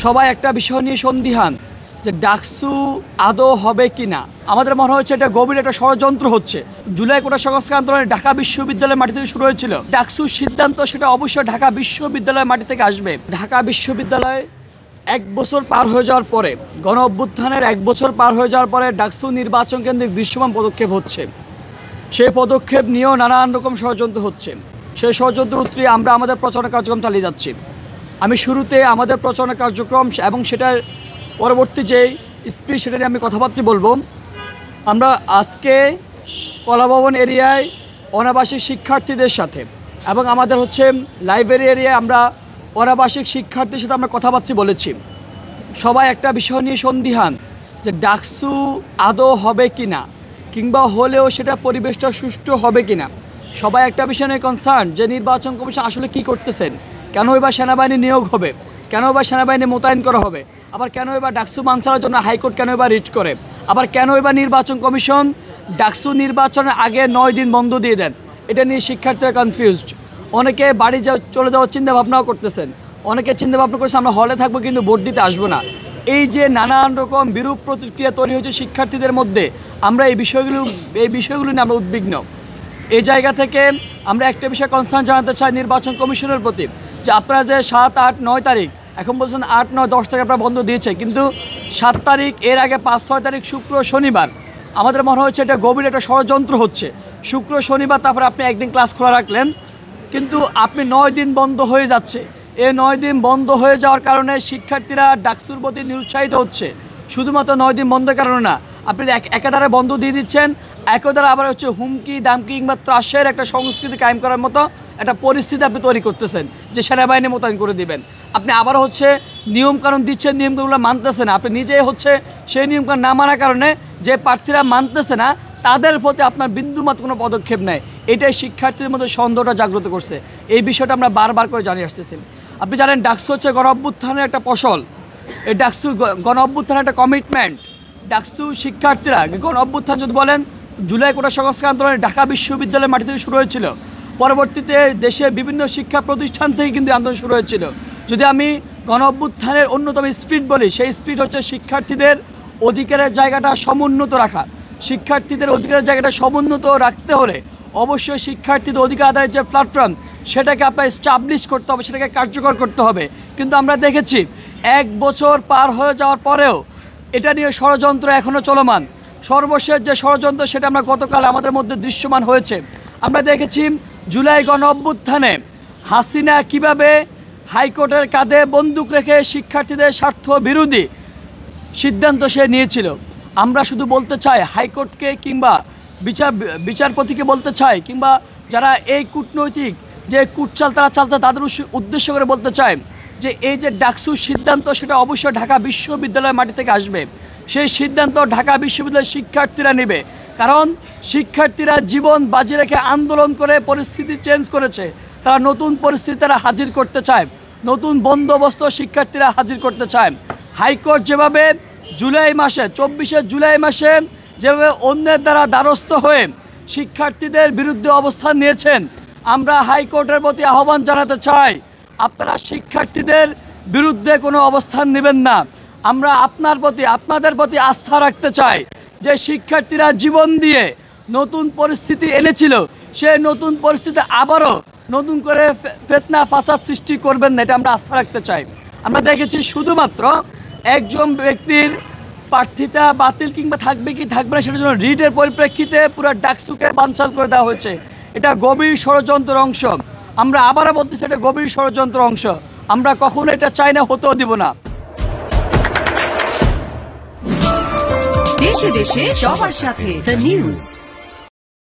সবাই একটা বিষয় নিয়ে সন্দিহান যে ডাকসু আদৌ হবে কিনা। আমাদের মনে হচ্ছে এটা গভীর একটা ষড়যন্ত্র হচ্ছে। জুলাই কোটা সংস্কার আন্দোলনে ঢাকা বিশ্ববিদ্যালয়ের মাটি থেকে শুরু হয়েছিল। ডাকসুর সিদ্ধান্ত সেটা অবশ্যই ঢাকা বিশ্ববিদ্যালয়ের মাটি থেকে আসবে। ঢাকা বিশ্ববিদ্যালয় 1 বছর পার হয়ে যাওয়ার পরে, গণ অভ্যুত্থানের 1 বছর পার হয়ে যাওয়ার পরে ডাকসু নির্বাচন কেন্দ্রিক দৃশ্যমান পদক্ষেপ হচ্ছে। সেই পদক্ষেপ নিয়েও নানান রকম ষড়যন্ত্র হচ্ছে। সেই ষড়যন্ত্র উত্তরে আমরা আমাদের প্রচারণা কার্যক্রম চালিয়ে যাচ্ছি। আমি শুরুতে আমাদের প্রচারণা কার্যক্রম এবং সেটার পরবর্তী যে স্পিচ সেটা নিয়ে আমি কথাবার্তা বলবো। আমরা আজকে কলাভবন এরিয়ায় অনাবাসিক শিক্ষার্থীদের সাথে এবং আমাদের লাইব্রেরি এরিয়ায় আমরা অনাবাসিক শিক্ষার্থীদের সাথে আমরা কথাবার্তা বলেছি। সবাই একটা বিষয় নিয়ে সন্দিহান যে ডাকসু আদৌ হবে কিনা, কিংবা হলেও সেটা পরিবেশটা সুষ্ঠু হবে কিনা। সবাই একটা বিষয় নিয়ে কনসার্ন যে নির্বাচন কমিশন আসলে কি করতেছেন, কেন এবার সেনাবাহিনী নিয়োগ হবে, কেন এবার সেনাবাহিনী মোতায়েন করা হবে, আবার কেন এবার ডাকসু মানসার জন্য হাইকোর্ট কেন এবার রিট করে, আবার কেন এবার নির্বাচন কমিশন ডাকসু নির্বাচনের আগে 9 দিন বন্ধ দিয়ে দেন। এটা নিয়ে শিক্ষার্থীরা কনফিউজড। অনেকে বাড়ি চলে যাওয়ার চিন্তা ভাবনাও করতেছেন, অনেকে চিন্তা ভাবনা করছে আমরা হলে থাকবো কিন্তু ভোট দিতে আসবো না। এই যে নানান রকম বিরূপ প্রতিক্রিয়া তৈরি হয়েছে শিক্ষার্থীদের মধ্যে, আমরা এই বিষয়গুলো নিয়ে আমরা উদ্বিগ্ন। এই জায়গা থেকে আমরা একটা বিষয় কনসার্ন জানাতে চাই নির্বাচন কমিশনের প্রতি, যে আপনারা যে 7, 8, 9 তারিখ এখন বলছেন 8, 9, 10 তারিখ আপনারা বন্ধ দিয়েছে, কিন্তু 7 তারিখ এর আগে 5, 6 তারিখ শুক্র শনিবার আমাদের মনে হচ্ছে এটা গভীর একটা ষড়যন্ত্র হচ্ছে। শুক্র শনিবার তারপরে আপনি একদিন ক্লাস খোলা রাখলেন, কিন্তু আপনি 9 দিন বন্ধ হয়ে যাচ্ছে। এই 9 দিন বন্ধ হয়ে যাওয়ার কারণে শিক্ষার্থীরা ডাকসুর প্রতি নিরুৎসাহিত হচ্ছে। শুধুমাত্র 9 দিন বন্ধের কারণে না, আপনি একাধারে বন্ধ দিয়ে দিচ্ছেন, একধারে আবার হুমকি দামকি কিংবা ত্রাসের একটা সংস্কৃতি কায়েম করার মতো একটা পরিস্থিতি আপনি তৈরি করতেছেন যে সেনাবাহিনী মোতায়েন করে দিবেন। আপনি আবার নিয়মকানুন দিচ্ছেন, নিয়মগুলো মানতেছে না। আপনি নিজেই সেই নিয়মকানুন না মানার কারণে যে প্রার্থীরা মানতেছে না তাদের প্রতি আপনার বিন্দুমাত্র কোনো পদক্ষেপ নেয়। এটাই শিক্ষার্থীদের মধ্যে সন্দেহটা জাগ্রত করছে। এই বিষয়টা আমরা বারবার করে জানিয়ে আসতেছি। আপনি জানেন ডাকসু হচ্ছে গণ অভ্যুত্থানের একটা ফসল। এই ডাকসু গণ অভ্যুত্থানের একটা কমিটমেন্ট। ডাকসু শিক্ষার্থীরা গণ অভ্যুত্থান যদি বলেন জুলাই কোটা সংস্কার আন্দোলনে ঢাকা বিশ্ববিদ্যালয়ের মাটি থেকে শুরু হয়েছিল। পরবর্তীতে দেশের বিভিন্ন শিক্ষা প্রতিষ্ঠান থেকে কিন্তু আন্দোলন শুরু হয়েছিল। যদি আমি গণ অভ্যুত্থানের অন্যতম স্পিরিট বলি, সেই স্পিরিট হচ্ছে শিক্ষার্থীদের অধিকারের জায়গাটা সমুন্নত রাখা। শিক্ষার্থীদের অধিকারের জায়গাটা সমুন্নত রাখতে হলে অবশ্যই শিক্ষার্থীদের অধিকার আদায়ের যে প্ল্যাটফর্ম সেটাকে আপনার এস্টাবলিশ করতে হবে, সেটাকে কার্যকর করতে হবে। কিন্তু আমরা দেখেছি 1 বছর পার হয়ে যাওয়ার পরেও এটা নিয়ে ষড়যন্ত্র এখনও চলমান। সর্বশেষ যে ষড়যন্ত্র সেটা আমরা গতকাল আমাদের মধ্যে দৃশ্যমান হয়েছে। আমরা দেখেছি জুলাই গণ অভ্যুত্থানে হাসিনা কিভাবে হাইকোর্টের কাঁধে বন্দুক রেখে শিক্ষার্থীদের স্বার্থ বিরোধী সিদ্ধান্ত সে নিয়েছিল। আমরা শুধু বলতে চাই হাইকোর্টকে কিংবা বিচারপতিকে বলতে চাই, কিংবা যারা এই কূটনৈতিক যে কুটচাল তারা চালতে তাদের উদ্দেশ্য করে বলতে চাই যে এই যে ডাকসুর সিদ্ধান্ত সেটা অবশ্যই ঢাকা বিশ্ববিদ্যালয়ের মাটি থেকে আসবে। সেই সিদ্ধান্ত ঢাকা বিশ্ববিদ্যালয়ের শিক্ষার্থীরা নেবে, কারণ শিক্ষার্থীরা জীবন বাজি রেখে আন্দোলন করে পরিস্থিতি চেঞ্জ করেছে। তারা নতুন পরিস্থিতি তারা হাজির করতে চায়, নতুন বন্দোবস্ত শিক্ষার্থীরা হাজির করতে চায়। হাইকোর্ট যেভাবে 24 জুলাই মাসে যেভাবে অন্যের দ্বারা দ্বারস্থ হয়ে শিক্ষার্থীদের বিরুদ্ধে অবস্থান নিয়েছেন, আমরা হাইকোর্টের প্রতি আহ্বান জানাতে চাই আপনারা শিক্ষার্থীদের বিরুদ্ধে কোনো অবস্থান নেবেন না। আমরা আপনাদের প্রতি আস্থা রাখতে চাই যে শিক্ষার্থীরা জীবন দিয়ে নতুন পরিস্থিতি এনেছিল, সেই নতুন পরিস্থিতি আবারও নতুন করে ফিতনা ফাসাদ সৃষ্টি করবেন না, এটা আমরা আস্থা রাখতে চাই। আমরা দেখেছি শুধুমাত্র একজন ব্যক্তির প্রার্থিতা বাতিল কিংবা থাকবে কি থাকবে না সেটার জন্য রিটের পরিপ্রেক্ষিতে পুরো ডাকসুকে বানচাল করে দেওয়া হয়েছে। এটা গভীর ষড়যন্ত্রের অংশ। আমরা আবারও বলতেছি এটা গভীর ষড়যন্ত্রের অংশ। আমরা কখনো এটা চাই না, হতেও দিব না। দেশে দেশে সবার সাথে দ্য নিউজ।